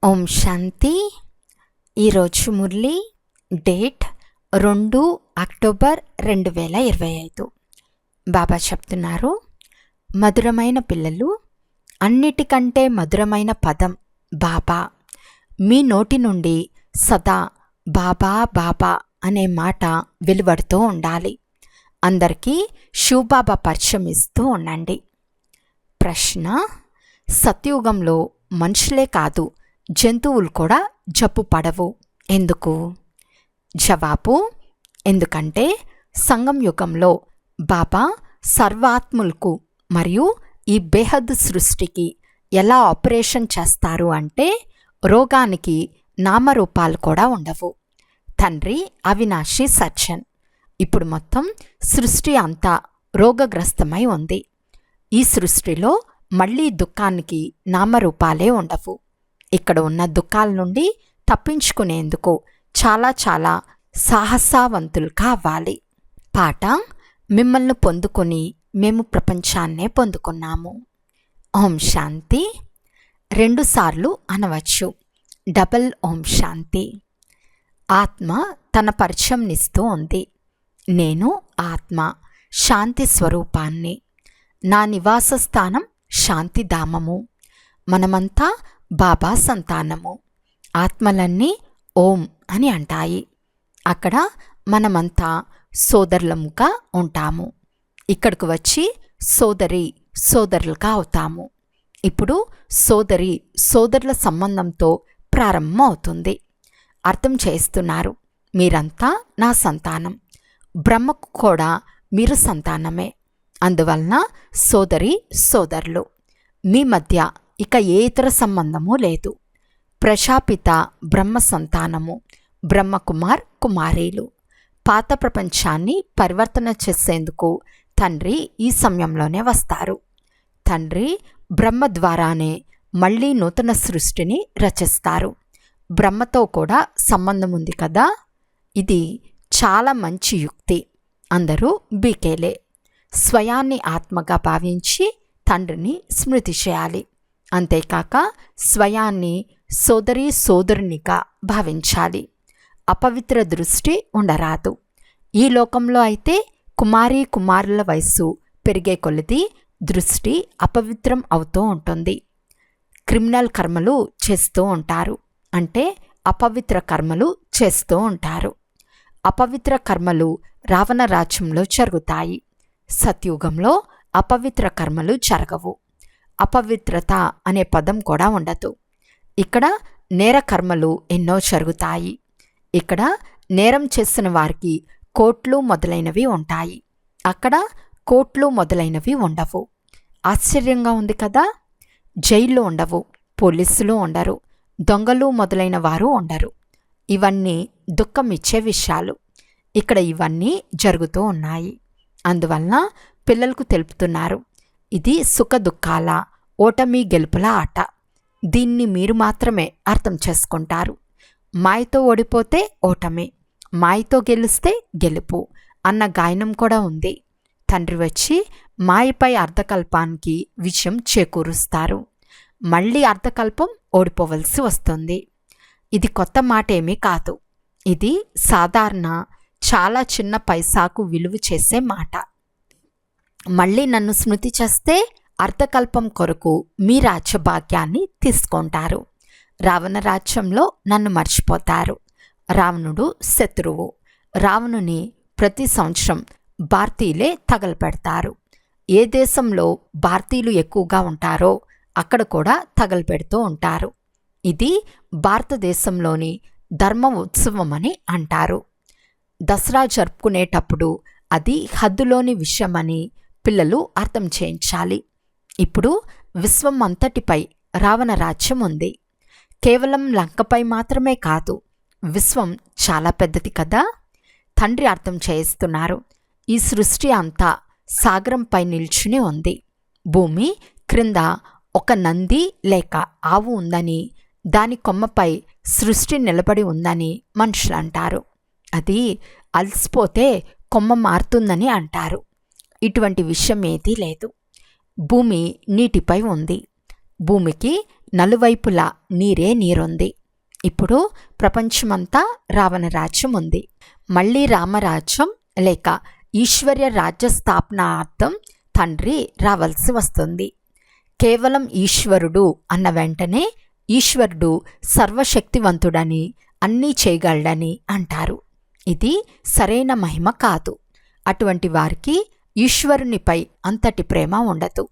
ఓం శాంతి. ఈరోజు Murali date 2 October 2025. బాబా చెప్తున్నారు, మధురమైన పిల్లలు, అన్నిటికంటే మధురమైన పదం బాబా. మీ నోటి నుండి సదా బాబా బాబా అనే మాట వెలువడుతూ ఉండాలి. అందరికీ శివబాబా పరిచయం ఇస్తూ ఉండండి. ప్రశ్న: సత్యుగంలో మనుషులే కాదు, జంతువులు కూడా జబ్బు పడవు, ఎందుకు? జవాబు: ఎందుకంటే సంగం యుగంలో బాబా సర్వాత్ములకు మరియు ఈ బేహద్ సృష్టికి ఎలా ఆపరేషన్ చేస్తారు అంటే రోగానికి నామరూపాలు కూడా ఉండవు. తండ్రి అవినాశి సజ్జన్. ఇప్పుడు మొత్తం సృష్టి అంతా రోగగ్రస్తమై ఉంది. ఈ సృష్టిలో మళ్ళీ దుఃఖానికి నామరూపాలే ఉండవు. ఇక్కడ ఉన్న దుఃఖాల నుండి తప్పించుకునేందుకు చాలా చాలా సాహసవంతులు కావాలి. పాట: మిమ్మల్ని పొందుకొని మేము ప్రపంచాన్నే పొందుకున్నాము. ఓం శాంతి. 2 సార్లు అనవచ్చు. డబల్ ఓం శాంతి. ఆత్మ తన పరిచయం ఇస్తూ ఉంది. నేను ఆత్మ, శాంతి స్వరూపాన్ని. నా నివాస స్థానం శాంతిధామము. మనమంతా బాబా సంతానము. ఆత్మలన్నీ ఓం అని అంటాయి. అక్కడ మనమంతా సోదరులముగా ఉంటాము. ఇక్కడికి వచ్చి సోదరి సోదరులుగా అవుతాము. ఇప్పుడు సోదరి సోదరుల సంబంధంతో ప్రారంభం అవుతుంది. అర్థం చేస్తున్నారు, మీరంతా నా సంతానం. బ్రహ్మకు కూడా మీరు సంతానమే. అందువలన సోదరి సోదరులు. మీ మధ్య ఇక ఏ ఇతర సంబంధము లేదు. ప్రజాపిత బ్రహ్మ సంతానము, బ్రహ్మకుమార్ కుమారీలు. పాత ప్రపంచాన్ని పరివర్తన చేసేందుకు తండ్రి ఈ సమయంలోనే వస్తారు. తండ్రి బ్రహ్మ ద్వారానే మళ్ళీ నూతన సృష్టిని రచిస్తారు. బ్రహ్మతో కూడా సంబంధం ఉంది కదా. ఇది చాలా మంచి యుక్తి. అందరూ బీకేలే. స్వయాన్ని ఆత్మగా భావించి తండ్రిని స్మృతి చేయాలి. అంతేకాక స్వయాన్ని సోదరి సోదరునిగా భావించాలి. అపవిత్ర దృష్టి ఉండరాదు. ఈ లోకంలో అయితే కుమారీ కుమారుల వయస్సు పెరిగే కొలది దృష్టి అపవిత్రం అవుతూ ఉంటుంది. క్రిమినల్ కర్మలు చేస్తూ ఉంటారు, అంటే అపవిత్ర కర్మలు చేస్తూ ఉంటారు. అపవిత్ర కర్మలు రావణ రాజ్యంలో జరుగుతాయి. సత్యుగంలో అపవిత్ర కర్మలు జరగవు. అపవిత్రత అనే పదం కూడా ఉండదు. ఇక్కడ నేర కర్మలు ఎన్నో జరుగుతాయి. ఇక్కడ నేరం చేసిన వారికి కోట్లు మొదలైనవి ఉంటాయి. అక్కడ కోట్లు మొదలైనవి ఉండవు. ఆశ్చర్యంగా ఉంది కదా. జైళ్ళు ఉండవు, పోలీసులు ఉండరు, దొంగలు మొదలైన వారు ఉండరు. ఇవన్నీ దుఃఖం ఇచ్చే విషయాలు. ఇక్కడ ఇవన్నీ జరుగుతూ ఉన్నాయి. అందువలన పిల్లలకు తెలుపుతున్నారు, ఇది సుఖ దుఃఖాల, ఓటమి గెలుపుల ఆట. దీన్ని మీరు మాత్రమే అర్థం చేసుకుంటారు. మాయతో ఓడిపోతే ఓటమి, మాయతో గెలిస్తే గెలుపు అన్న గాయనం కూడా ఉంది. తండ్రి వచ్చి మాయపై అర్ధకల్పానికి విజయం చేకూరుస్తారు. మళ్ళీ అర్ధకల్పం ఓడిపోవలసి వస్తుంది. ఇది కొత్త మాట ఏమీ కాదు. ఇది సాధారణ, చాలా చిన్న పైసాకు విలువ చేసే మాట. మళ్ళీ నన్ను స్మృతి చేస్తే అర్ధకల్పం కొరకు మీ రాజ్యభాగ్యాన్ని తీసుకుంటారు. రావణ రాజ్యంలో నన్ను మర్చిపోతారు. రావణుడు శత్రువు. రావణుని ప్రతి సంవత్సరం భారతీయులే తగలపెడతారు. ఏ దేశంలో భారతీయులు ఎక్కువగా ఉంటారో అక్కడ కూడా తగలపెడుతూ ఉంటారు. ఇది భారతదేశంలోని ధర్మ ఉత్సవం అని అంటారు. దసరా జరుపుకునేటప్పుడు అది హద్దులోని విషయమని పిల్లలు అర్థం చేయించాలి. ఇప్పుడు విశ్వం అంతటిపై రావణ రాజ్యం ఉంది. కేవలం లంకపై మాత్రమే కాదు, విశ్వం చాలా పెద్దది కదా. తండ్రి అర్థం చేయిస్తున్నారు, ఈ సృష్టి అంతా సాగరంపై నిల్చుని ఉంది. భూమి క్రింద ఒక నంది లేక ఆవు ఉందని, దాని కొమ్మపై సృష్టి నిలబడి ఉందని మనుషులు అంటారు. అది అలసిపోతే కొమ్మ మారుతుందని అంటారు. ఇటువంటి విషయం ఏదీ లేదు. భూమి నీటిపై ఉంది. భూమికి నలువైపులా నీరే నీరుంది. ఇప్పుడు ప్రపంచమంతా రావణ రాజ్యం ఉంది. మళ్ళీ రామరాజ్యం లేక ఈశ్వర్య రాజ్య స్థాపనార్థం తండ్రి రావాల్సి వస్తుంది. కేవలం ఈశ్వరుడు అన్న వెంటనే ఈశ్వరుడు సర్వశక్తివంతుడని, అన్నీ చేయగలడని అంటారు. ఇది సరైన మహిమ కాదు. అటువంటి వారికి ఈశ్వరునిపై అంతటి ప్రేమ ఉండదు.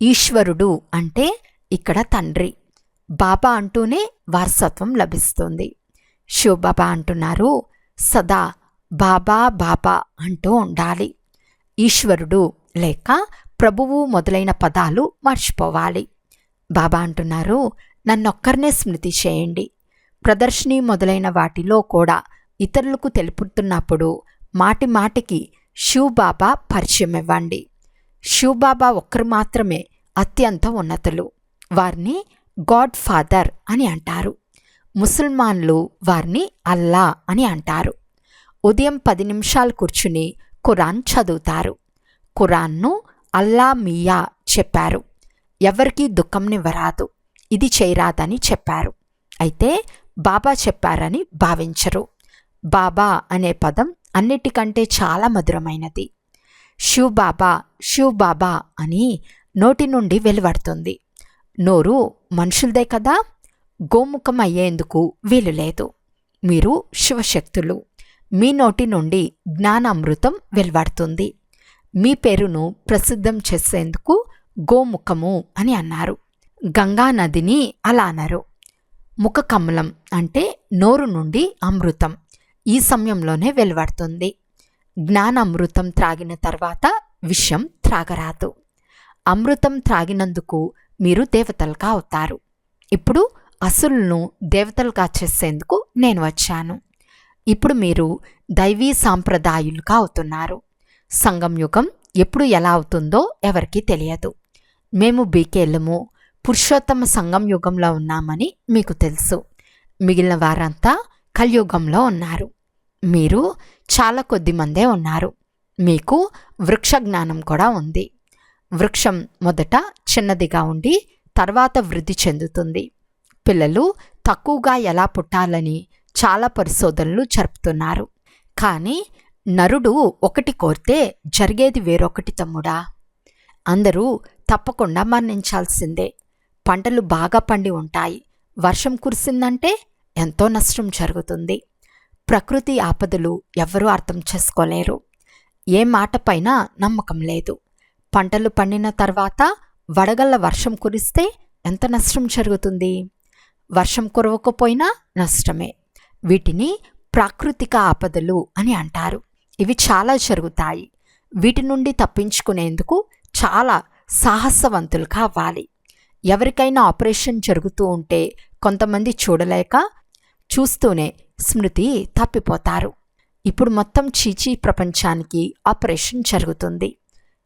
ఈశ్వరుడు అంటే ఇక్కడ తండ్రి. బాబా అంటూనే వారసత్వం లభిస్తుంది. శివబాబా అంటున్నారు, సదా బాబా బాబా అంటూ ఉండాలి. ఈశ్వరుడు లేక ప్రభువు మొదలైన పదాలు మర్చిపోవాలి. బాబా అంటున్నారు, నన్నొక్కరినే స్మృతి చేయండి. ప్రదర్శిని మొదలైన వాటిలో కూడా ఇతరులకు తెలుపుతున్నప్పుడు మాటి మాటికి శివబాబా పరిచయం ఇవ్వండి. శివబాబా ఒక్కరు మాత్రమే అత్యంత ఉన్నతులు. వారిని గాడ్ ఫాదర్ అని అంటారు. ముసల్మాన్లు వారిని అల్లా అని అంటారు. ఉదయం 10 నిమిషాలు కూర్చుని ఖురాన్ చదువుతారు. ఖురాన్ను అల్లా మియా చెప్పారు. ఎవరికీ దుఃఖంనివ్వరాదు, ఇది చేయరాదని చెప్పారు. అయితే బాబా చెప్పారని భావించరు. బాబా అనే పదం అన్నిటికంటే చాలా మధురమైనది. శివబాబా శివబాబా అని నోటి నుండి వెలువడుతుంది. నోరు మనుషులదే కదా, గోముఖం అయ్యేందుకు వీలు లేదు. మీరు శివశక్తులు. మీ నోటి నుండి జ్ఞానామృతం వెలువడుతుంది. మీ పేరును ప్రసిద్ధం చేసేందుకు గోముఖము అని అన్నారు. గంగా నదిని అలా అన్నారు. ముఖ కమలం అంటే నోరు నుండి అమృతం ఈ సమయంలోనే వెలువడుతుంది. జ్ఞానామృతం త్రాగిన తర్వాత విషం త్రాగరాదు. అమృతం త్రాగినందుకు మీరు దేవతలుగా అవుతారు. ఇప్పుడు అసురులను దేవతలుగా చేసేందుకు నేను వచ్చాను. ఇప్పుడు మీరు దైవీ సాంప్రదాయులుగా అవుతున్నారు. సంగం యుగం ఎప్పుడు ఎలా అవుతుందో ఎవరికీ తెలియదు. మేము బీకేళ్ళము పురుషోత్తమ సంగం యుగంలో ఉన్నామని మీకు తెలుసు. మిగిలిన వారంతా కలియుగంలో ఉన్నారు. మీరు చాలా కొద్ది మందే ఉన్నారు. మీకు వృక్ష జ్ఞానం కూడా ఉంది. వృక్షం మొదట చిన్నదిగా ఉండి తర్వాత వృద్ధి చెందుతుంది. పిల్లలు తక్కువగా ఎలా పుట్టాలని చాలా పరిశోధనలు జరుపుతున్నారు. కానీ నరుడు ఒకటి కోరితే జరిగేది వేరొకటి తమ్ముడా. అందరూ తప్పకుండా మరణించాల్సిందే. పంటలు బాగా పండి ఉంటాయి. వర్షం కురిసిందంటే ఎంతో నష్టం జరుగుతుంది. ప్రకృతి ఆపదలు ఎవ్వరూ అర్థం చేసుకోలేరు. ఏ మాటపైన నమ్మకం లేదు. పంటలు పండిన తర్వాత వడగళ్ళ వర్షం కురిస్తే ఎంత నష్టం జరుగుతుంది. వర్షం కురవకపోయినా నష్టమే. వీటిని ప్రాకృతిక ఆపదలు అని అంటారు. ఇవి చాలా జరుగుతాయి. వీటి నుండి తప్పించుకునేందుకు చాలా సాహసవంతులు కావాలి. ఎవరికైనా ఆపరేషన్ జరుగుతూ ఉంటే కొంతమంది చూడలేక చూస్తూనే స్మృతి తప్పిపోతారు. ఇప్పుడు మొత్తం చీచీ ప్రపంచానికి ఆపరేషన్ జరుగుతుంది.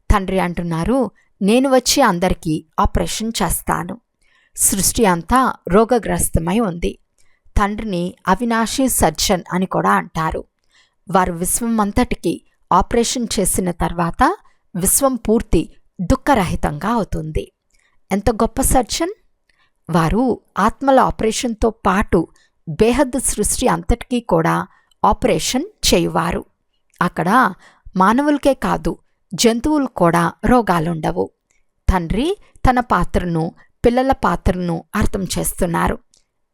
తండ్రి అంటున్నారు, నేను వచ్చి అందరికీ ఆపరేషన్ చేస్తాను. సృష్టి అంతా రోగగ్రస్తమై ఉంది. తండ్రిని అవినాశీ సర్జన్ అని కూడా అంటారు. వారు విశ్వం అంతటికి ఆపరేషన్ చేసిన తర్వాత విశ్వం పూర్తి దుఃఖరహితంగా అవుతుంది. ఎంత గొప్ప సర్జన్! వారు ఆత్మల ఆపరేషన్తో పాటు బేహద్దు సృష్టి అంతటికీ కూడా ఆపరేషన్ చేయువారు. అక్కడ మానవులకే కాదు జంతువులు కూడా రోగాలుండవు. తండ్రి తన పాత్రను, పిల్లల పాత్రను అర్థం చేస్తున్నారు.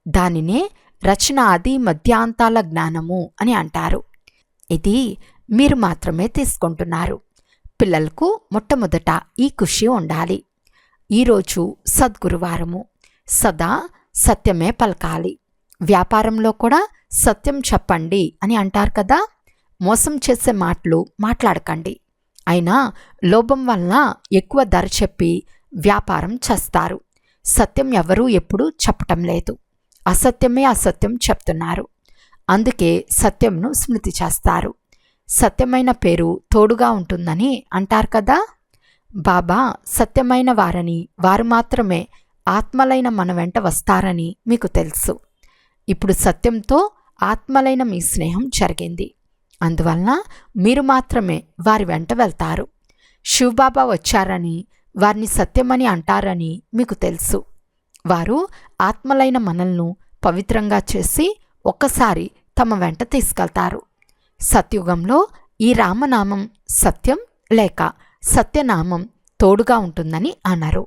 దానినే రచన ఆది మధ్యాంతాల జ్ఞానము అని అంటారు. ఇది మీరు మాత్రమే తీసుకుంటున్నారు. పిల్లలకు మొట్టమొదట ఈ ఖుషి ఉండాలి. ఈరోజు సద్గురువారము. సదా సత్యమే పలకాలి. వ్యాపారంలో కూడా సత్యం చెప్పండి అని అంటారు కదా. మోసం చేసే మాటలు మాట్లాడకండి. అయినా లోభం వలన ఎక్కువ ధర చెప్పి వ్యాపారం చేస్తారు. సత్యం ఎవరూ ఎప్పుడూ చెప్పటం లేదు. అసత్యమే అసత్యం చెప్తున్నారు. అందుకే సత్యంను స్మృతి చేస్తారు. సత్యమైన పేరు తోడుగా ఉంటుందని అంటారు కదా. బాబా సత్యమైన వారని, వారు మాత్రమే ఆత్మలైన మన వెంట వస్తారని మీకు తెలుసు. ఇప్పుడు సత్యంతో ఆత్మలైన మీ స్నేహం జరిగింది. అందువలన మీరు మాత్రమే వారి వెంట వెళ్తారు. శివబాబా వచ్చారని, వారిని సత్యమని అంటారని మీకు తెలుసు. వారు ఆత్మలైన మనల్ని పవిత్రంగా చేసి ఒక్కసారి తమ వెంట తీసుకెళ్తారు. సత్యుగంలో ఈ రామనామం సత్యం లేక సత్యనామం తోడుగా ఉంటుందని అన్నారు.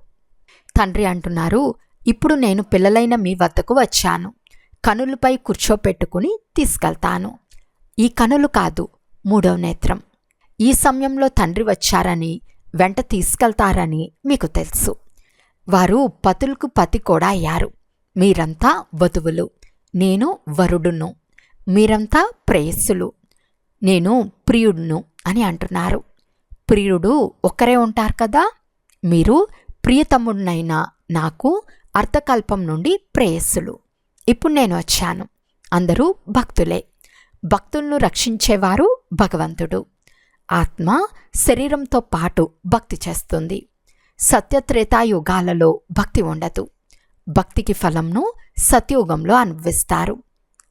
తండ్రి అంటున్నారు, ఇప్పుడు నేను పిల్లలైన మీ వద్దకు వచ్చాను. కనులపై కూర్చోపెట్టుకుని తీసుకెళ్తాను. ఈ కనులు కాదు, మూడవ నేత్రం. ఈ సమయంలో తండ్రి వచ్చారని వెంట తీసుకెళ్తారని మీకు తెలుసు. వారు పతులకు పతి కూడా అయ్యారు. మీరంతా వధువులు, నేను వరుడును. మీరంతా ప్రేయస్సులు, నేను ప్రియుడును అని అంటున్నారు. ప్రియుడు ఒక్కరే ఉంటారు కదా. మీరు ప్రియతముడినైనా నాకు అర్ధకల్పం నుండి ప్రేయస్సులు. ఇప్పుడు నేను వచ్చాను. అందరూ భక్తులే. భక్తులను రక్షించేవారు భగవంతుడు. ఆత్మ శరీరంతో పాటు భక్తి చేస్తుంది. సత్యత్రేతాయుగాలలో భక్తి ఉండదు. భక్తికి ఫలంను సత్యయుగంలో అనుభవిస్తారు.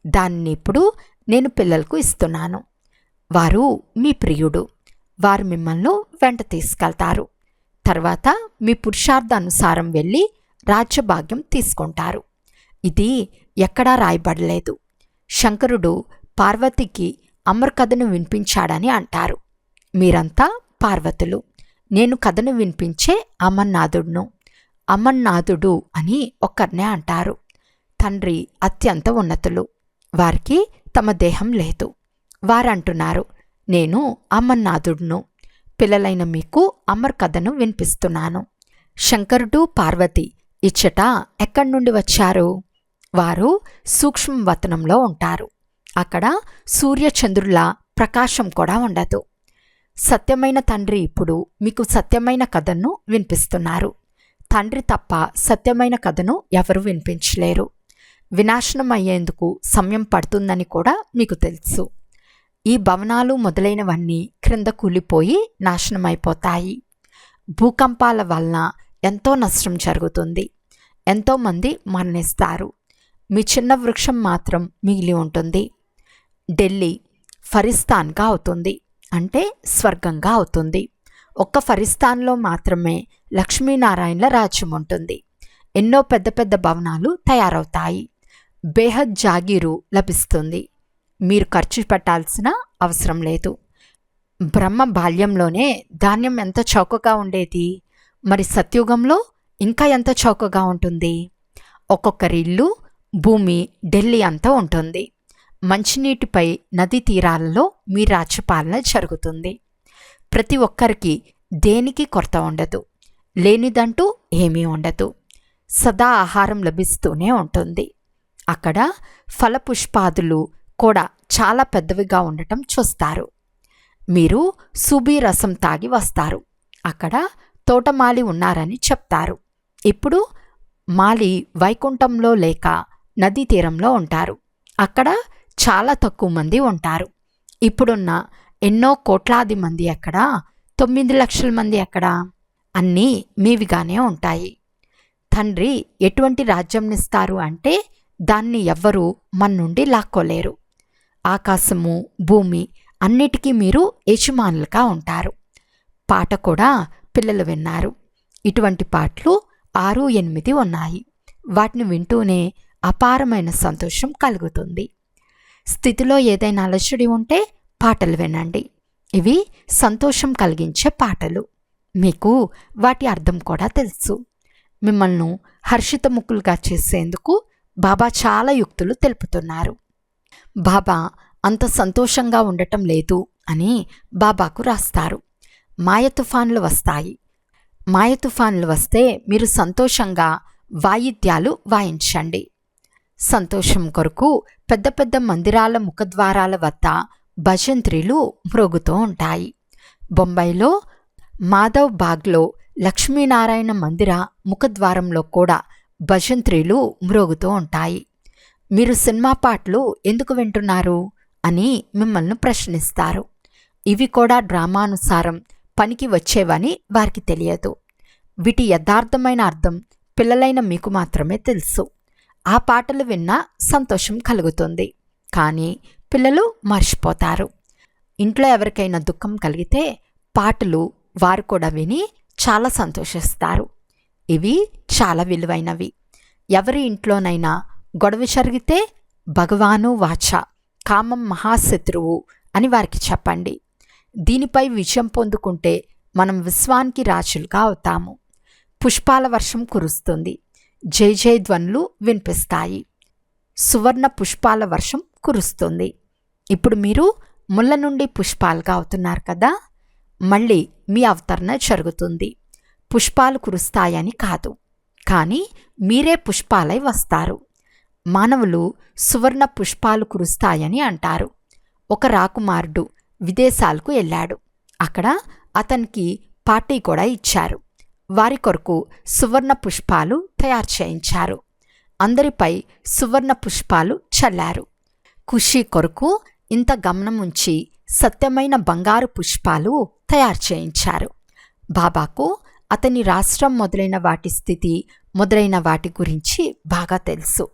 దాన్ని ఇప్పుడు నేను పిల్లలకు ఇస్తున్నాను. వారు మీ ప్రియుడు. వారు మిమ్మల్ని వెంట తీసుకెళ్తారు. తర్వాత మీ పురుషార్థానుసారం వెళ్ళి రాజ్యభాగ్యం తీసుకుంటారు. ఇది ఎక్కడా రాయబడలేదు. శంకరుడు పార్వతికి అమర్ కథను వినిపించాడని అంటారు. మీరంతా పార్వతులు. నేను కథను వినిపించే అమర్నాథుడును. అమర్నాథుడు అని ఒక్కరినే అంటారు. తండ్రి అత్యంత ఉన్నతులు. వారికి తమ దేహం లేదు. వారంటున్నారు, నేను అమర్నాథుడును. పిల్లలైన మీకు అమర్ కథను వినిపిస్తున్నాను. శంకరుడు పార్వతి ఇచ్చట ఎక్కడి నుండి వచ్చారు? వారు సూక్ష్మవతనంలో ఉంటారు. అక్కడ సూర్యచంద్రుల ప్రకాశం కూడా ఉండదు. సత్యమైన తండ్రి ఇప్పుడు మీకు సత్యమైన కథను వినిపిస్తున్నారు. తండ్రి తప్ప సత్యమైన కథను ఎవరు వినిపించలేరు. వినాశనం అయ్యేందుకు సమయం పడుతుందని కూడా మీకు తెలుసు. ఈ భవనాలు మొదలైనవన్నీ క్రింద కూలిపోయి నాశనమైపోతాయి. భూకంపాల వలన ఎంతో నష్టం జరుగుతుంది. ఎంతోమంది మరణిస్తారు. మీ చిన్న వృక్షం మాత్రం మిగిలి ఉంటుంది. ఢిల్లీ ఫరిస్తాన్గా అవుతుంది, అంటే స్వర్గంగా అవుతుంది. ఒక్క ఫరిస్తాన్లో మాత్రమే లక్ష్మీనారాయణల రాజ్యం ఉంటుంది. ఎన్నో పెద్ద పెద్ద భవనాలు తయారవుతాయి. బేహద్ జాగీరు లభిస్తుంది. మీరు ఖర్చు పెట్టాల్సిన అవసరం లేదు. బ్రహ్మ బాల్యంలోనే ధాన్యం ఎంత చౌకగా ఉండేది, మరి సత్యుగంలో ఇంకా ఎంత చౌకగా ఉంటుంది. ఒక్కొక్కరి ఇల్లు, భూమి ఢిల్లీ అంతా ఉంటుంది. మంచినీటిపై నదీ తీరాలలో మీ రాజ్యపాలన జరుగుతుంది. ప్రతి ఒక్కరికి దేనికి కొరత ఉండదు. లేనిదంటూ ఏమీ ఉండదు. సదా ఆహారం లభిస్తూనే ఉంటుంది. అక్కడ ఫలపుష్పాదులు కూడా చాలా పెద్దవిగా ఉండటం చూస్తారు. మీరు సూబీ రసం తాగి వస్తారు. అక్కడ తోటమాలి ఉన్నారని చెప్తారు. ఇప్పుడు మాలి వైకుంఠంలో లేక నదీ తీరంలో ఉంటారు. అక్కడ చాలా తక్కువ మంది ఉంటారు. ఇప్పుడున్న ఎన్నో కోట్లాది మంది ఎక్కడా, 9 లక్షల మంది ఎక్కడా, అన్నీ మీవిగానే ఉంటాయి. తండ్రి ఎటువంటి రాజ్యంనిస్తారు అంటే దాన్ని ఎవ్వరూ మన నుండి లాక్కోలేరు. ఆకాశము, భూమి అన్నిటికీ మీరు యజమానులుగా ఉంటారు. పాట కూడా పిల్లలు విన్నారు. ఇటువంటి పాటలు 6, 8 ఉన్నాయి. వాటిని వింటూనే అపారమైన సంతోషం కలుగుతుంది. స్థితిలో ఏదైనా అలజడి ఉంటే పాటలు వినండి. ఇవి సంతోషం కలిగించే పాటలు. మీకు వాటి అర్థం కూడా తెలుసు. మిమ్మల్ని హర్షితముఖులుగా చేసేందుకు బాబా చాలా యుక్తులు తెలుపుతున్నారు. బాబా అంత సంతోషంగా ఉండటం లేదు అని బాబాకు రాస్తారు. మాయ తుఫాన్లు వస్తాయి. మాయ తుఫాన్లు వస్తే మీరు సంతోషంగా వాయిద్యాలు వాయించండి. సంతోషం కొరకు పెద్ద పెద్ద మందిరాల ముఖద్వారాల వద్ద భజంత్రీలు మ్రోగుతూ ఉంటాయి. బొంబాయిలో మాధవ్ బాగ్లో లక్ష్మీనారాయణ మందిర ముఖద్వారంలో కూడా భజంత్రీలు మ్రోగుతూ ఉంటాయి. మీరు సినిమా పాటలు ఎందుకు వింటున్నారు అని మిమ్మల్ని ప్రశ్నిస్తారు. ఇవి కూడా డ్రామానుసారం పనికి వచ్చేవని వారికి తెలియదు. వీటి యథార్థమైన అర్థం పిల్లలైన మీకు మాత్రమే తెలుసు. ఆ పాటలు విన్నా సంతోషం కలుగుతుంది, కానీ పిల్లలు మర్చిపోతారు. ఇంట్లో ఎవరికైనా దుఃఖం కలిగితే పాటలు వారు కూడా విని చాలా సంతోషిస్తారు. ఇవి చాలా విలువైనవి. ఎవరి ఇంట్లోనైనా గొడవ జరిగితే భగవాను వాచ, కామం మహాశత్రువు అని వారికి చెప్పండి. దీనిపై విజయం పొందుకుంటే మనం విశ్వానికి రాజులుగా అవుతాము. పుష్పాల వర్షం కురుస్తుంది. జై జై ధ్వనులు వినిపిస్తాయి. సువర్ణ పుష్పాల వర్షం కురుస్తుంది. ఇప్పుడు మీరు ముళ్ళ నుండి పుష్పాలుగా అవుతున్నారు కదా. మళ్ళీ మీ అవతరణ జరుగుతుంది. పుష్పాలు కురుస్తాయని కాదు, కానీ మీరే పుష్పాలై వస్తారు. మానవులు సువర్ణ పుష్పాలు కురుస్తాయని అంటారు. ఒక రాకుమారుడు విదేశాలకు వెళ్ళాడు. అక్కడ అతనికి పార్టీ కూడా ఇచ్చారు. వారి కొరకు సువర్ణ పుష్పాలు తయారు చేయించారు. అందరిపై సువర్ణ పుష్పాలు చల్లారు. ఖుషీ కొరకు ఇంత గమనం ఉంచి సత్యమైన బంగారు పుష్పాలు తయారు చేయించారు. బాబాకు అతని రాష్ట్రం మొదలైన వాటి స్థితి మొదలైన వాటి గురించి బాగా తెలుసు.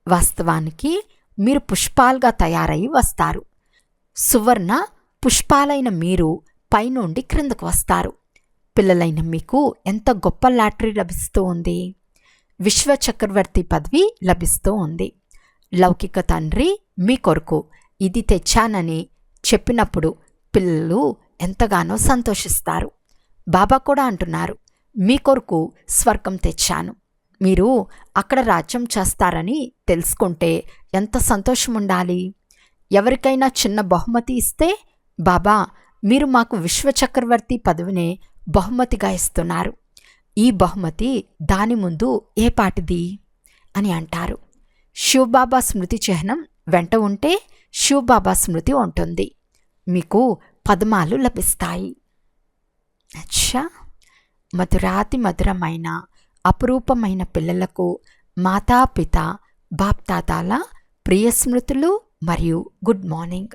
వాస్తవానికి మీరు పుష్పాలుగా తయారై వస్తారు. సువర్ణ పుష్పాలైన మీరు పైనుండి క్రిందకు వస్తారు. పిల్లలైన మీకు ఎంత గొప్ప లాటరీ లభిస్తూ ఉంది. విశ్వ చక్రవర్తి పదవి లభిస్తూ ఉంది. లౌకిక తండ్రి మీ కొరకు ఇది తెచ్చానని చెప్పినప్పుడు పిల్లలు ఎంతగానో సంతోషిస్తారు. బాబా కూడా అంటున్నారు, మీ కొరకు స్వర్గం తెచ్చాను. మీరు అక్కడ రాజ్యం చేస్తారని తెలుసుకుంటే ఎంత సంతోషం ఉండాలి. ఎవరికైనా చిన్న బహుమతి ఇస్తే, బాబా మీరు మాకు విశ్వచక్రవర్తి పదవినే బహుమతిగా ఇస్తున్నారు. ఈ బహుమతి దాని ముందు ఏ పాటిది అని అంటారు. శివబాబా స్మృతి చిహ్నం వెంట ఉంటే శివబాబా స్మృతి ఉంటుంది. మీకు పద్మాలు లభిస్తాయి. అచ్చా, మధురాతి మధురమైన అపురూపమైన పిల్లలకు మాతాపిత బాప్తాతాల ప్రియ స్మృతులు మరియు గుడ్ మార్నింగ్.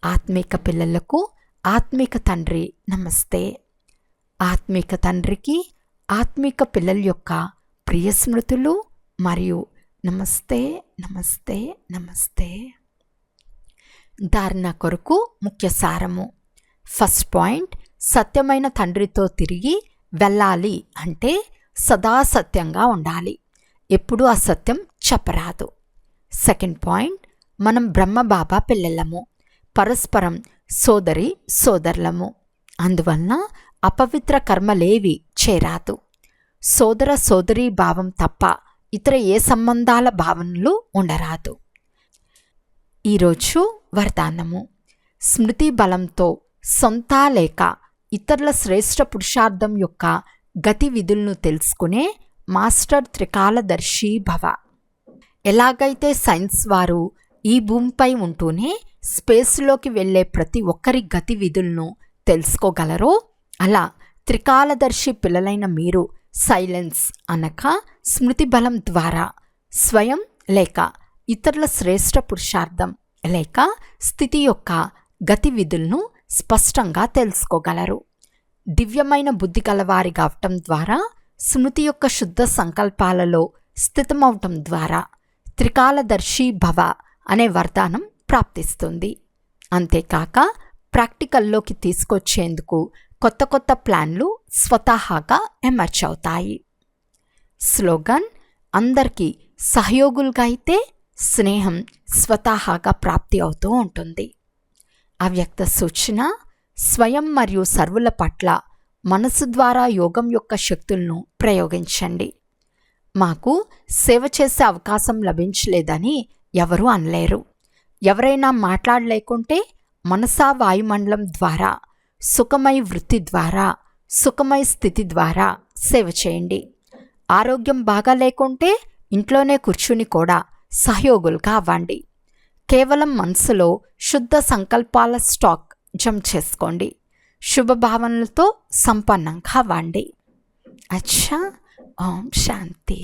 ఆత్మిక పిల్లలకు ఆత్మిక తండ్రి నమస్తే. ఆత్మిక తండ్రికి ఆత్మిక పిల్లల యొక్క ప్రియ స్మృతులు మరియు నమస్తే నమస్తే నమస్తే. ధారణ కొరకు ముఖ్య సారము. ఫస్ట్ పాయింట్, సత్యమైన తండ్రితో తిరిగి వెళ్ళాలి అంటే సదా సత్యంగా ఉండాలి. ఎప్పుడూ అసత్యం చెప్పరాదు. సెకండ్ పాయింట్, మనం బ్రహ్మబాబా పిల్లలము, పరస్పరం సోదరి సోదరులము. అందువలన అపవిత్ర కర్మలేవి చేరాదు. సోదర సోదరీ భావం తప్ప ఇతర ఏ సంబంధాల భావనలు ఉండరాదు. ఈరోజు వరదానము. స్మృతి బలంతో సొంత లేక ఇతరుల శ్రేష్ఠ పురుషార్థం యొక్క గతి విధులను తెలుసుకునే మాస్టర్ త్రికాలదర్శి భవ. ఎలాగైతే సైన్స్ వారు ఈ భూమిపై ఉంటూనే స్పేస్లోకి వెళ్ళే ప్రతి ఒక్కరి గతి విధులను తెలుసుకోగలరో, అలా త్రికాలదర్శి పిల్లలైన మీరు సైలెన్స్ అనక స్మృతి బలం ద్వారా స్వయం లేక ఇతరుల శ్రేష్ఠ పురుషార్థం లేక స్థితి యొక్క గతి విధులను స్పష్టంగా తెలుసుకోగలరు. దివ్యమైన బుద్ధి గలవారి కావటం ద్వారా, స్మృతి యొక్క శుద్ధ సంకల్పాలలో స్థితమవటం ద్వారా త్రికాలదర్శి భవ అనే వరదానం ప్రాప్తిస్తుంది. అంతేకాక ప్రాక్టికల్లోకి తీసుకొచ్చేందుకు కొత్త కొత్త ప్లాన్లు స్వతహాగా ఎమర్జ్ అవుతాయి. స్లోగన్: అందరికీ సహయోగులుగా అయితే స్నేహం స్వతహాగా ప్రాప్తి అవుతూ ఉంటుంది. అవ్యక్త సూచన: స్వయం మరియు సర్వుల పట్ల మనసు ద్వారా యోగం యొక్క శక్తులను ప్రయోగించండి. మాకు సేవ చేసే అవకాశం లభించలేదని ఎవరూ అనలేరు. ఎవరైనా మాట్లాడలేకుంటే మనసా వాయుమండలం ద్వారా, సుఖమయ వృత్తి ద్వారా, సుఖమయ స్థితి ద్వారా సేవ చేయండి. ఆరోగ్యం బాగా లేకుంటే ఇంట్లోనే కూర్చుని కూడా సహయోగులుగా అవ్వండి. కేవలం మనసులో శుద్ధ సంకల్పాల స్టాక్ జమ చేసుకోండి. శుభభావనలతో సంపన్నంగా అవ్వండి. అచ్చా, ఓం శాంతి.